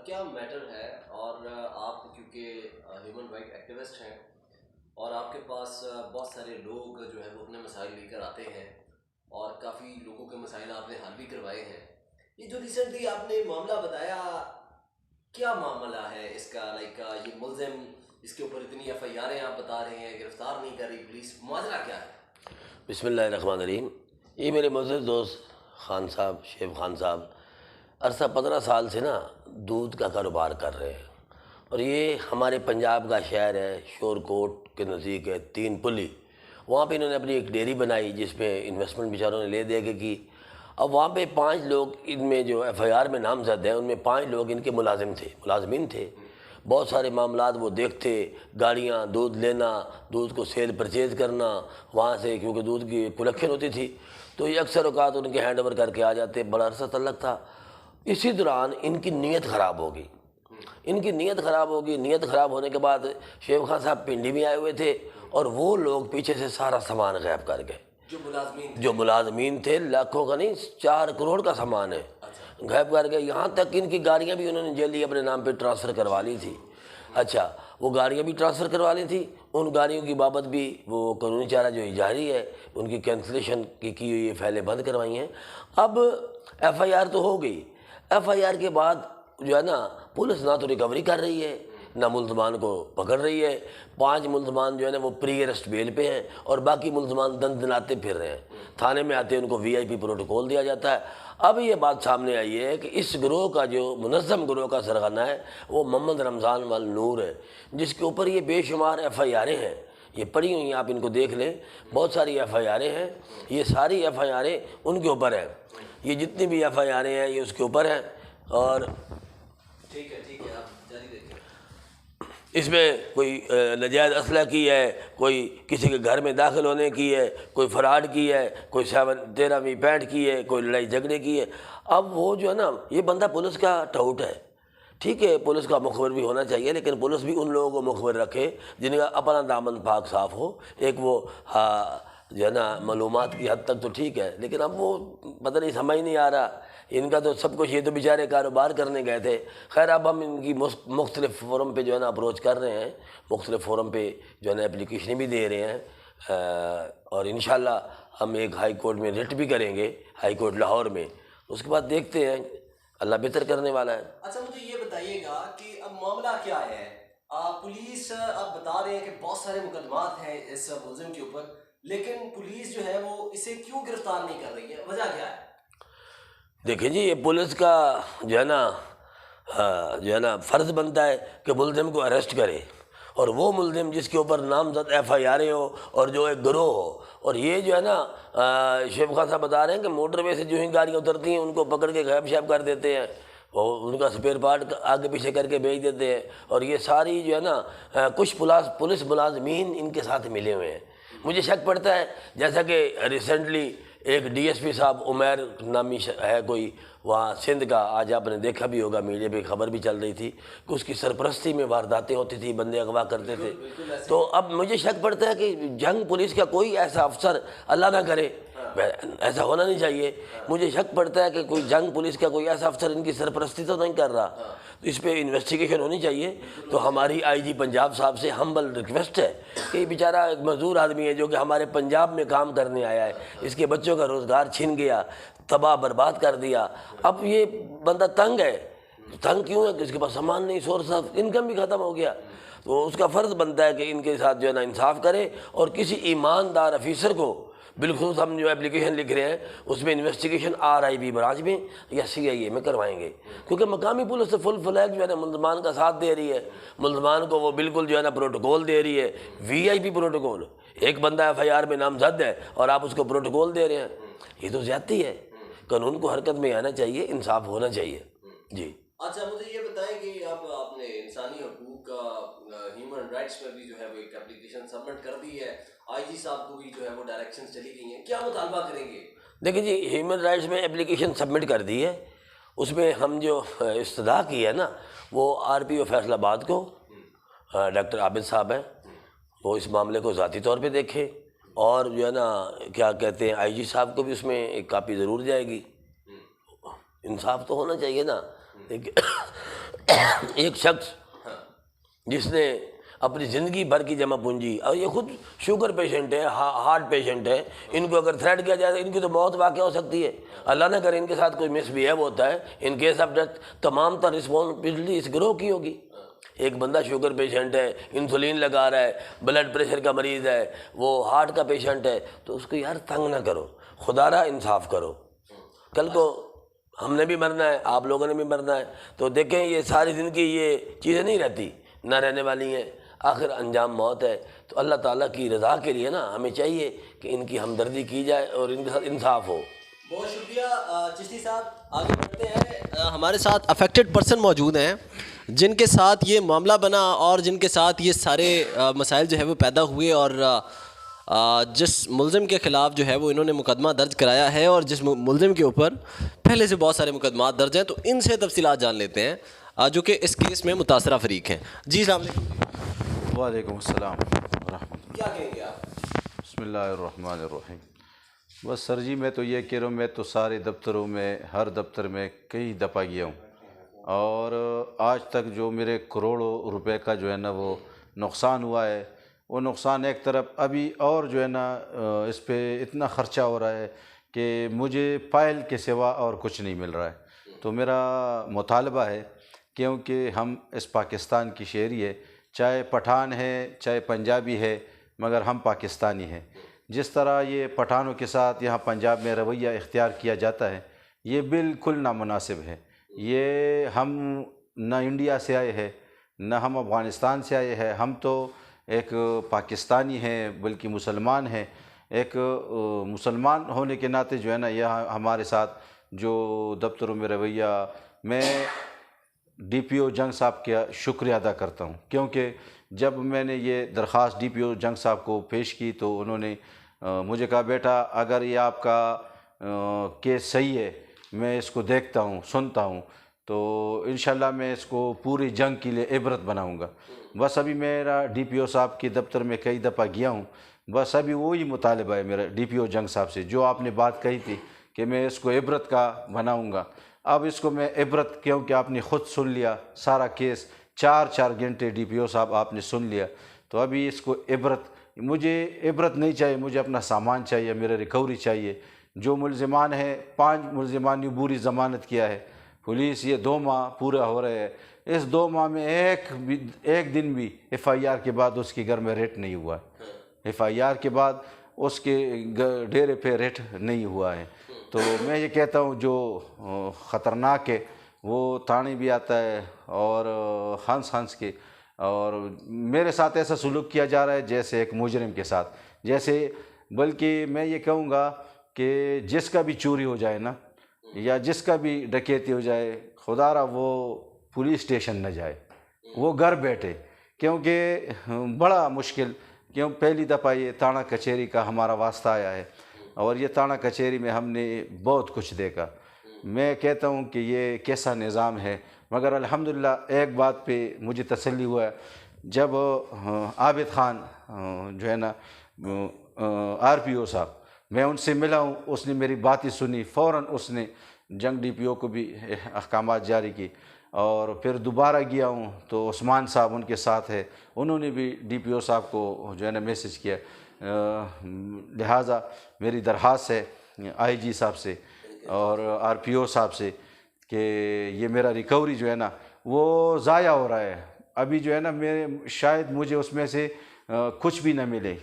کیا میٹر ہے اور آپ کیونکہ ہیومن رائٹ ایکٹیوسٹ ہیں اور آپ کے پاس بہت سارے لوگ جو ہے وہ اپنے مسائل لے کر آتے ہیں اور کافی لوگوں کے مسائل آپ نے حل بھی کروائے ہیں. یہ جو ریسنٹلی آپ نے معاملہ بتایا, کیا معاملہ ہے اس کا؟ لائک یہ ملزم اس کے اوپر اتنی ایف آئی آریں آپ بتا رہے ہیں, گرفتار نہیں کر رہی پولیس, ماجرا کیا ہے؟ بسم اللہ الرحمن الرحیم. یہ میرے معزز دوست خان صاحب, شیف خان صاحب, عرصہ 15 سال سے نا دودھ کا کاروبار کر رہے ہیں. اور یہ ہمارے پنجاب کا شہر ہے, شور کوٹ کے نزدیک ہے, 3 پلی. وہاں پہ انہوں نے اپنی ایک ڈیری بنائی جس پہ انویسٹمنٹ بیچاروں نے لے دے کے کی. اب وہاں پہ 5 لوگ ان میں جو ایف آئی آر میں نامزد ہیں, ان میں 5 لوگ ان کے ملازمین تھے. بہت سارے معاملات وہ دیکھتے, گاڑیاں, دودھ لینا, دودھ کو سیل پرچیز کرنا وہاں سے, کیونکہ دودھ کی کلیکشن ہوتی تھی تو یہ اکثر اوقات ان کے ہینڈ اوور کر کے آ جاتے. بڑا عرصہ تعلق تھا. اسی دوران ان کی نیت خراب ہوگی. نیت خراب ہونے کے بعد شیخ خان صاحب پنڈی میں آئے ہوئے تھے اور وہ لوگ پیچھے سے سارا سامان غائب کر گئے. جو ملازمین تھے, لاکھوں کا نہیں 4 کروڑ کا سامان ہے, غائب کر گئے. یہاں تک ان کی گاڑیاں بھی انہوں نے جلدی اپنے نام پہ ٹرانسفر کروا لی تھی. اچھا, وہ گاڑیاں بھی ٹرانسفر کروا لی تھی. ان گاڑیوں کی بابت بھی وہ قانونی چارہ جو جاری ہے, ان کی کینسلیشن کی ہوئی فائلیں بند کروائی ہیں. اب ایف آئی آر تو ہو گئی. ایف آئی آر کے بعد جو ہے نا پولیس نہ تو ریکوری کر رہی ہے نہ ملزمان کو پکڑ رہی ہے. 5 ملزمان جو ہے نا وہ پری ارسٹ بیل پہ ہیں اور باقی ملزمان دن دناتے پھر رہے ہیں. تھانے میں آتے ہیں, ان کو وی آئی پی پروٹوکول دیا جاتا ہے. اب یہ بات سامنے آئی ہے کہ اس گروہ کا جو منظم گروہ کا سرغنہ ہے وہ محمد رمضان وال نور ہے, جس کے اوپر یہ بے شمار ایف آئی آریں ہیں. یہ پڑھی ہوئی ہیں, آپ ان کو دیکھ لیں, بہت ساری ایف آئی آریں ہیں. یہ ساری ایف آئی آریں ان کے اوپر ہیں. یہ جتنی بھی ایف آئی آریں ہیں یہ اس کے اوپر ہیں. اور ٹھیک ہے آپ جاری دیکھیں. اس میں کوئی ناجائز اسلحہ کی ہے, کوئی کسی کے گھر میں داخل ہونے کی ہے, کوئی فراڈ کی ہے, کوئی 1365 کی ہے, کوئی لڑائی جھگڑے کی ہے. اب وہ جو ہے نا, یہ بندہ پولیس کا ٹاؤٹ ہے. ٹھیک ہے, پولیس کا مخبر بھی ہونا چاہیے, لیکن پولیس بھی ان لوگوں کو مخبر رکھے جن کا اپنا دامن پاک صاف ہو. ایک وہ جو ہے نا معلومات کی حد تک تو ٹھیک ہے, لیکن اب وہ پتہ نہیں سمجھ نہیں آ رہا ان کا تو سب کچھ. یہ تو بیچارے کاروبار کرنے گئے تھے. خیر, اب ہم ان کی مختلف فورم پہ جو ہے نا اپروچ کر رہے ہیں, مختلف فورم پہ جو ہے نا اپلیکیشنیں بھی دے رہے ہیں, اور انشاءاللہ ہم ایک ہائی کورٹ میں ریٹ بھی کریں گے, ہائی کورٹ لاہور میں. اس کے بعد دیکھتے ہیں, اللہ بہتر کرنے والا ہے. اچھا, مجھے یہ بتائیے گا کہ اب معاملہ کیا ہے؟ پولیس آپ بتا رہے ہیں کہ بہت سارے مقدمات ہیں اس ملزم کے اوپر, لیکن پولیس جو ہے وہ اسے کیوں گرفتار نہیں کر رہی ہے؟ وجہ کیا ہے؟ دیکھیں جی, یہ پولیس کا جو ہے نا فرض بنتا ہے کہ ملزم کو اریسٹ کرے, اور وہ ملزم جس کے اوپر نامزد ایف آئی آریں ہو اور جو ایک گروہ ہو. اور یہ جو ہے نا شیخ خان صاحب بتا رہے ہیں کہ موٹر وے سے جو ہی گاڑیاں اترتی ہیں ان کو پکڑ کے غائب شائب کر دیتے ہیں, اور ان کا سپیئر پارٹ آگے پیچھے کر کے بھیج دیتے ہیں. اور یہ ساری جو ہے نا کچھ پولیس ملازمین ان کے ساتھ ملے ہوئے ہیں. مجھے شک پڑتا ہے, جیسا کہ ریسنٹلی ایک ڈی ایس پی صاحب عمیر نامی ہے کوئی وہاں سندھ کا, آج آپ نے دیکھا بھی ہوگا, میڈیا پہ خبر بھی چل رہی تھی کہ اس کی سرپرستی میں وارداتیں ہوتی تھی, بندے اغوا کرتے تھے. تو اب مجھے شک پڑتا ہے کہ جنگ پولیس کا کوئی ایسا افسر, اللہ نہ کرے, ایسا ہونا نہیں چاہیے, مجھے شک پڑتا ہے کہ کوئی جنگ پولیس کا کوئی ایسا افسر ان کی سرپرستی تو نہیں کر رہا. تو اس پہ انویسٹیگیشن ہونی چاہیے. تو ہماری آئی جی پنجاب صاحب سے ہمبل ریکویسٹ ہے کہ یہ بیچارہ ایک مزدور آدمی ہے جو کہ ہمارے پنجاب میں کام کرنے آیا ہے, اس کے بچوں کا روزگار چھن گیا, تباہ برباد کر دیا. اب یہ بندہ تنگ ہے. تنگ کیوں ہے کہ اس کے پاس سامان نہیں, سورس آف انکم بھی ختم ہو گیا. تو اس کا فرض بنتا ہے کہ ان کے ساتھ جو ہے نا انصاف کرے, اور کسی ایماندار افیسر کو, بالخصوص ہم جو اپلیکیشن لکھ رہے ہیں اس میں انویسٹیگیشن RIB برانچ میں یا CIA میں کروائیں گے, کیونکہ مقامی پولیس سے فل فلیگ جو ہے نا ملزمان کا ساتھ دے رہی ہے. ملزمان کو وہ بالکل جو ہے نا پروٹوکول دے رہی ہے, VIP پروٹوکول. ایک بندہ FIR میں نامزد ہے اور آپ اس کو پروٹوکول دے رہے ہیں, یہ تو زیادتی ہے. قانون کو حرکت میں آنا چاہیے, انصاف ہونا چاہیے. جی. اچھا, مجھے یہ بتائیں کہ اب آپ نے انسانی حقوق کا ہیومن رائٹس میں بھی جو ہے وہ ایک اپلیکیشن سبمٹ کر دی ہے, IG صاحب کو بھی جو ہے وہ ڈائریکشنز چلی گئی ہیں, کیا مطالبہ کریں گے؟ دیکھیں جی, ہیومن رائٹس میں اپلیکیشن سبمٹ کر دی ہے. اس میں ہم جو استدعا کی ہے نا وہ RPO فیصل آباد کو, ڈاکٹر عابد صاحب ہیں, وہ اس معاملے کو ذاتی طور پہ دیکھیں, اور جو ہے نا کیا کہتے ہیں IG صاحب کو بھی اس میں ایک کاپی ضرور جائے گی. انصاف تو ہونا چاہیے نا. ایک شخص جس نے اپنی زندگی بھر کی جمع پونجی، اور یہ خود شوگر پیشنٹ ہے، ہارٹ پیشنٹ ہے، ان کو اگر تھریٹ کیا جائے تو ان کی تو موت واقع ہو سکتی ہے، اللہ نہ کرے ان کے ساتھ کوئی مس بیہیو ہوتا ہے، ان کیس آف ڈیتھ تمام تر رسپانسبلٹی اس گروہ کی ہوگی۔ ایک بندہ شوگر پیشنٹ ہے، انسولین لگا رہا ہے، بلڈ پریشر کا مریض ہے، وہ ہارٹ کا پیشنٹ ہے، تو اس کو یار تنگ نہ کرو، خدا را انصاف کرو۔ کل کو ہم نے بھی مرنا ہے، آپ لوگوں نے بھی مرنا ہے، تو دیکھیں یہ ساری زندگی یہ چیزیں نہیں رہتی، نہ رہنے والی ہیں، آخر انجام موت ہے۔ تو اللہ تعالیٰ کی رضا کے لیے نا ہمیں چاہیے کہ ان کی ہمدردی کی جائے اور ان کے ساتھ انصاف ہو۔ بہت شکریہ چشتی صاحب، آگے بڑھتے ہیں۔ ہمارے ساتھ افیکٹڈ پرسن موجود ہیں جن کے ساتھ یہ معاملہ بنا اور جن کے ساتھ یہ سارے مسائل جو ہے وہ پیدا ہوئے، اور جس ملزم کے خلاف جو ہے وہ انہوں نے مقدمہ درج کرایا ہے، اور جس ملزم کے اوپر پہلے سے بہت سارے مقدمات درج ہیں، تو ان سے تفصیلات جان لیتے ہیں جو کہ اس کیس میں متاثرہ فریق ہیں۔ جی السلام علیکم۔ وعلیکم السلام ورحمۃ اللہ۔ کیا کہیں گے آپ؟ بسم اللہ الرحمن الرحیم۔ بس سر جی میں تو یہ کہہ رہا ہوں، میں تو سارے دفتروں میں، ہر دفتر میں کئی دفعہ گیا ہوں، اور آج تک جو میرے کروڑوں روپے کا جو ہے نا وہ نقصان ہوا ہے، وہ نقصان ایک طرف ابھی اور جو ہے نا اس پہ اتنا خرچہ ہو رہا ہے کہ مجھے فائل کے سوا اور کچھ نہیں مل رہا ہے۔ تو میرا مطالبہ ہے، کیونکہ ہم اس پاکستان کی شہری ہے، چاہے پٹھان ہے چاہے پنجابی ہے، مگر ہم پاکستانی ہیں۔ جس طرح یہ پٹھانوں کے ساتھ یہاں پنجاب میں رویہ اختیار کیا جاتا ہے، یہ بالکل نامناسب ہے۔ یہ ہم نہ انڈیا سے آئے ہیں، نہ ہم افغانستان سے آئے ہیں، ہم تو ایک پاکستانی ہیں، بلکہ مسلمان ہیں۔ ایک مسلمان ہونے کے ناطے جو ہے نا یہاں ہمارے ساتھ جو دفتروں میں رویہ، میں ڈی پی او جنگ صاحب کا شکریہ ادا کرتا ہوں، کیونکہ جب میں نے یہ درخواست ڈی پی او جنگ صاحب کو پیش کی تو انہوں نے مجھے کہا بیٹا اگر یہ آپ کا کیس صحیح ہے، میں اس کو دیکھتا ہوں، سنتا ہوں، تو انشاءاللہ میں اس کو پوری جنگ کے لیے عبرت بناؤں گا۔ بس ابھی میرا ڈی پی او صاحب کے دفتر میں کئی دفعہ گیا ہوں، بس ابھی وہی مطالبہ ہے میرا ڈی پی او جنگ صاحب سے، جو آپ نے بات کہی تھی کہ میں اس کو عبرت کا بناؤں گا۔ اب اس کو میں عبرت، کیونکہ آپ نے خود سن لیا سارا کیس، 4 گھنٹے ڈی پی او صاحب آپ نے سن لیا، تو ابھی اس کو عبرت، مجھے عبرت نہیں چاہیے، مجھے اپنا سامان چاہیے، میرے ریکوری چاہیے۔ جو ملزمان ہیں، 5 ملزمان نے بری ضمانت کیا ہے، پولیس یہ 2 ماہ پورا ہو رہے ہیں، اس 2 ماہ میں ایک دن بھی ایف آئی آر کے بعد اس کے گھر میں ریٹ نہیں ہوا ہے، ایف آئی آر کے بعد اس کے ڈیرے پہ ریٹ نہیں ہوا ہے۔ تو میں یہ کہتا ہوں جو خطرناک ہے وہ تھانے بھی آتا ہے، اور ہنس کے، اور میرے ساتھ ایسا سلوک کیا جا رہا ہے جیسے ایک مجرم کے ساتھ، جیسے، بلکہ میں یہ کہوں گا کہ جس کا بھی چوری ہو جائے نا، یا جس کا بھی ڈکیتی ہو جائے، خدا را وہ پولیس اسٹیشن نہ جائے، وہ گھر بیٹھے، کیونکہ بڑا مشکل، کیوں پہلی دفعہ یہ تھانہ کچہری کا ہمارا واسطہ آیا ہے، اور یہ تھانہ کچہری میں ہم نے بہت کچھ دیکھا۔ میں کہتا ہوں کہ یہ کیسا نظام ہے، مگر الحمدللہ ایک بات پہ مجھے تسلی ہوا ہے، جب عابد خان جو ہے نا آر پی او صاحب، میں ان سے ملا ہوں، اس نے میری باتیں سنی، فوراً اس نے جنگ ڈی پی او کو بھی احکامات جاری کی، اور پھر دوبارہ گیا ہوں تو عثمان صاحب ان کے ساتھ ہے، انہوں نے بھی ڈی پی او صاحب کو جو ہے نا میسج کیا۔ لہٰذا میری درخواست ہے آئی جی صاحب سے اور آر پی او صاحب سے کہ یہ میرا ریکوری جو ہے نا وہ ضائع ہو رہا ہے، ابھی جو ہے نا شاید مجھے اس میں سے کچھ بھی نہ ملے۔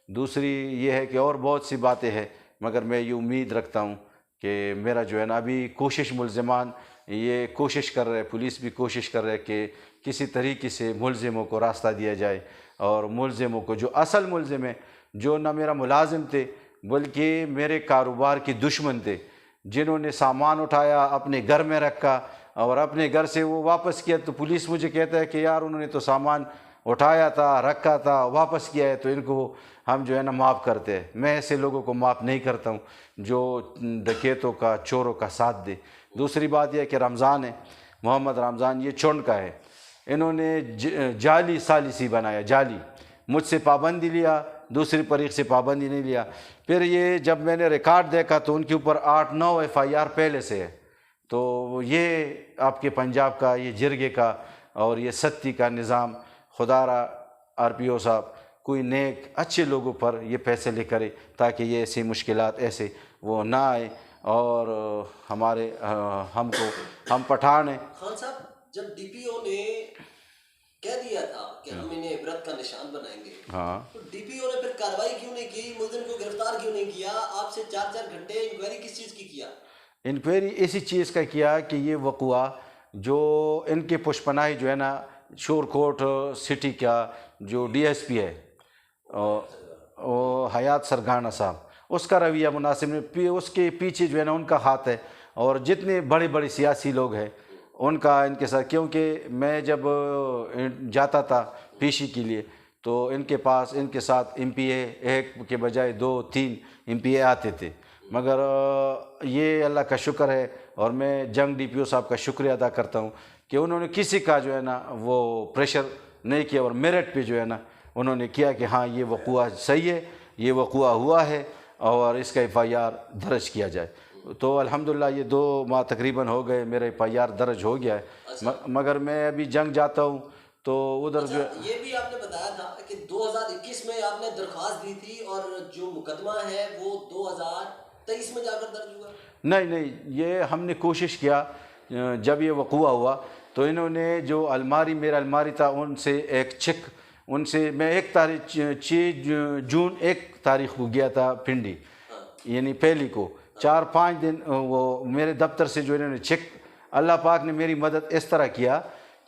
دوسری یہ ہے کہ اور بہت سی باتیں ہیں، مگر میں یہ امید رکھتا ہوں کہ میرا جو ہے نا ابھی کوشش، ملزمان یہ کوشش کر رہے، پولیس بھی کوشش کر رہے کہ کسی طریقے سے ملزموں کو راستہ دیا جائے، اور ملزموں کو، جو اصل ملزم ہیں، جو نہ میرا ملازم تھے بلکہ میرے کاروبار کے دشمن تھے، جنہوں نے سامان اٹھایا اپنے گھر میں رکھا اور اپنے گھر سے وہ واپس کیا، تو پولیس مجھے کہتا ہے کہ یار انہوں نے تو سامان اٹھایا تھا، رکھا تھا، واپس کیا ہے، تو ان کو ہم جو ہے نا معاف کرتے ہیں۔ میں ایسے لوگوں کو معاف نہیں کرتا ہوں جو ڈکیتوں کا، چوروں کا ساتھ دے۔ دوسری بات یہ ہے کہ رمضان ہے، محمد رمضان، یہ چونڈ کا ہے، انہوں نے جعلی ثالثی بنایا، جعلی، مجھ سے پابندی لیا، دوسری فریق سے پابندی نہیں لیا۔ پھر یہ جب میں نے ریکارڈ دیکھا تو ان کے اوپر 8-9 ایف آئی آر پہلے سے ہے، تو یہ آپ کے پنجاب کا یہ جرگے کا اور یہ ستی کا نظام خدا را RPO صاحب کوئی نیک اچھے لوگوں پر یہ فیصلے کرے تاکہ یہ ایسی مشکلات ایسے وہ نہ آئے، اور ہمارے ہم پٹھان ہیں۔ خان صاحب، جب DPO نے کہہ دیا تھا کہ ہم انہیں عبرت کا نشان بنائیں گے، ہاں، تو DPO نے پھر کارروائی کیوں نہیں کی؟ ملزم کو گرفتار کیوں نہیں کیا؟ آپ سے 4 گھنٹے انکوائری کس چیز کی کیا؟ انکوائری اسی چیز کا کیا کہ یہ وقوع جو ان کے پشپناہی جو ہے نا شور کوٹ سٹی کا جو DSP ہے وہ حیات سرگانا صاحب، اس کا رویہ مناسب نہیں، اس کے پیچھے جو ہے نا ان کا ہاتھ ہے، اور جتنے بڑے بڑے سیاسی لوگ ہیں ان کا ان کے ساتھ، کیونکہ میں جب جاتا تھا پیشی کے لیے تو ان کے پاس ان کے ساتھ MPA ایک کے بجائے 2-3 MPA آتے تھے، مگر یہ اللہ کا شکر ہے اور میں جنگ DPO صاحب کا شکریہ ادا کرتا ہوں کہ انہوں نے کسی کا جو ہے نا وہ پریشر نہیں کیا، اور میرٹ پہ جو ہے نا انہوں نے کیا کہ ہاں یہ وقوع صحیح ہے، یہ وقوع ہوا ہے اور اس کا FIR درج کیا جائے۔ تو الحمدللہ یہ 2 ماہ تقریباً ہو گئے، میرا FIR درج ہو گیا ہے، مگر میں ابھی جنگ جاتا ہوں تو ادھر جو یہ بھی آپ نے بتایا تھا کہ 2021 میں آپ نے درخواست دی تھی اور جو مقدمہ ہے وہ 2023 میں جا کر درج ہوا؟ نہیں، یہ ہم نے کوشش کیا، جب یہ وقوع ہوا تو انہوں نے جو میرا الماری تھا ان سے ایک چیک، ان سے میں 6 جون 1 تاریخ کو گیا تھا پنڈی، یعنی پہلی کو 4-5 دن وہ میرے دفتر سے جو انہوں نے چیک، اللہ پاک نے میری مدد اس طرح کیا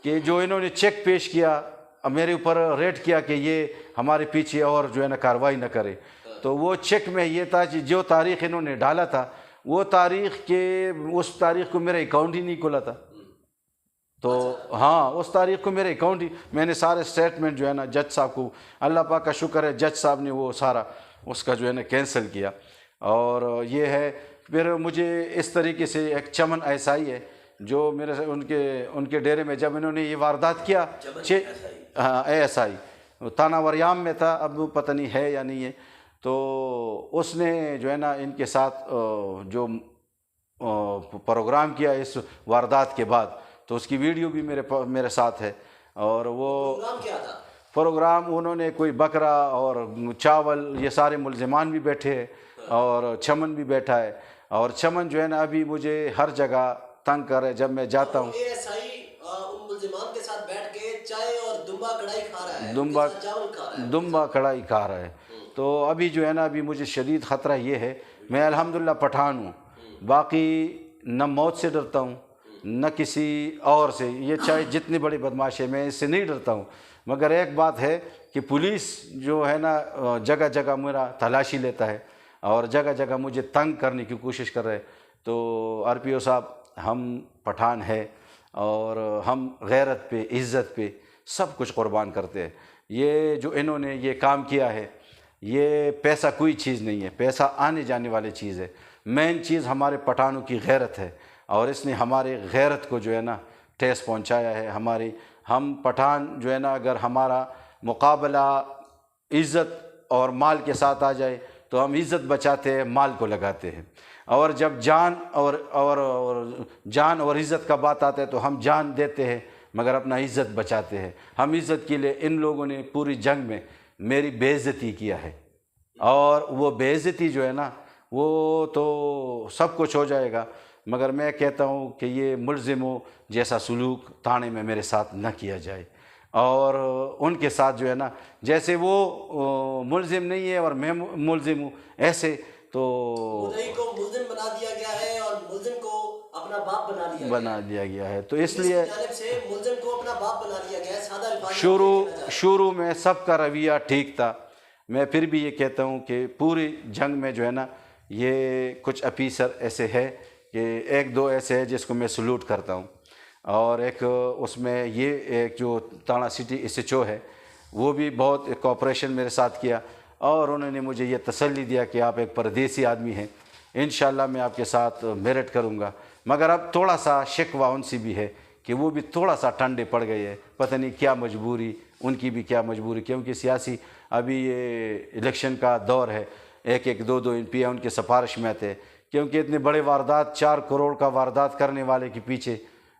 کہ جو انہوں نے چیک پیش کیا میرے اوپر ریٹ کیا کہ یہ ہمارے پیچھے اور جو ہے نا کارروائی نہ کرے، تو وہ چیک میں یہ تھا کہ جو تاریخ انہوں نے ڈالا تھا وہ تاریخ اس تاریخ کو میرا اکاؤنٹ ہی نہیں کھلا تھا، تو ہاں اس تاریخ کو میرے اکاؤنٹ ہی، میں نے سارے سٹیٹمنٹ جو ہے نا جج صاحب کو، اللہ پاک کا شکر ہے جج صاحب نے وہ سارا اس کا جو ہے نا کینسل کیا، اور یہ ہے پھر مجھے اس طریقے سے ایک چمن ایسائی ہے جو میرے سے ان کے ڈیرے میں جب انہوں نے یہ واردات کیا، ASI تھانہ وریام میں تھا، اب پتہ نہیں ہے یا نہیں ہے، تو اس نے جو ہے نا ان کے ساتھ جو پروگرام کیا اس واردات کے بعد، تو اس کی ویڈیو بھی میرے ساتھ ہے، اور وہ پروگرام کیا تھا؟ پروگرام انہوں نے کوئی بکرا اور چاول، یہ سارے ملزمان بھی بیٹھے ہیں اور چمن بھی بیٹھا ہے، اور چمن جو ہے نا ابھی مجھے ہر جگہ تنگ کر رہے، جب میں جاتا ہوں ASI ان ملزمان کے ساتھ بیٹھ کے چائے اور دمبا کڑھائی کھا رہا ہے، چاول کھا رہا ہے، دمبا کڑھائی کھا رہا ہے، تو ابھی جو ہے نا ابھی مجھے شدید خطرہ یہ ہے، میں الحمدللہ پٹھان ہوں، باقی نہ موت سے ڈرتا ہوں نہ کسی اور سے، یہ چاہے جتنے بڑے بدماش ہیں میں اس سے نہیں ڈرتا ہوں، مگر ایک بات ہے کہ پولیس جو ہے نا جگہ جگہ میرا تلاشی لیتا ہے اور جگہ جگہ مجھے تنگ کرنے کی کوشش کر رہے، تو RPO صاحب ہم پٹھان ہے اور ہم غیرت پہ عزت پہ سب کچھ قربان کرتے ہیں، یہ جو انہوں نے یہ کام کیا ہے یہ پیسہ کوئی چیز نہیں ہے، پیسہ آنے جانے والی چیز ہے، مین چیز ہمارے پٹھانوں کی غیرت ہے، اور اس نے ہمارے غیرت کو جو ہے نا ٹھیس پہنچایا ہے، ہم پٹھان جو ہے نا اگر ہمارا مقابلہ عزت اور مال کے ساتھ آ جائے تو ہم عزت بچاتے ہیں، مال کو لگاتے ہیں، اور جب جان اور عزت کا بات آتا ہے تو ہم جان دیتے ہیں مگر اپنا عزت بچاتے ہیں، ہم عزت کے لیے ان لوگوں نے پوری جنگ میں میری بے عزتی کیا ہے، اور وہ بے عزتی جو ہے نا وہ تو سب کچھ ہو جائے گا، مگر میں کہتا ہوں کہ یہ ملزموں جیسا سلوک تھانے میں میرے ساتھ نہ کیا جائے، اور ان کے ساتھ جو ہے نا جیسے وہ ملزم نہیں ہے اور میں ملزم ہوں، ایسے تو مدعی کو ملزم بنا دیا گیا ہے اور ملزم کو اپنا باپ بنا دیا گیا ہے، تو اس لیے جانب سے ملزم کو اپنا باپ بنا دیا گیا ہے، سادہ الفاظ شروع میں سب کا رویہ ٹھیک تھا، میں پھر بھی یہ کہتا ہوں کہ پوری جنگ میں جو ہے نا یہ کچھ افیسر ایسے ہے کہ 1-2 ایسے ہے جس کو میں سلوٹ کرتا ہوں، اور ایک اس میں یہ ایک جو تانا سٹی SHO ہے وہ بھی بہت کوآپریشن میرے ساتھ کیا، اور انہوں نے مجھے یہ تسلی دیا کہ آپ ایک پردیسی آدمی ہیں، انشاءاللہ میں آپ کے ساتھ میرٹ کروں گا، مگر اب تھوڑا سا شکوہ ان سے بھی ہے کہ وہ بھی تھوڑا سا ٹھنڈے پڑ گئے ہیں، پتہ نہیں کیا مجبوری ان کی بھی کیا مجبوری، کیونکہ سیاسی ابھی یہ الیکشن کا دور ہے، 1-2 MP ان کے سفارش میں تھے، کیونکہ اتنے بڑے واردات 4 کروڑ کا واردات کرنے والے کے پیچھے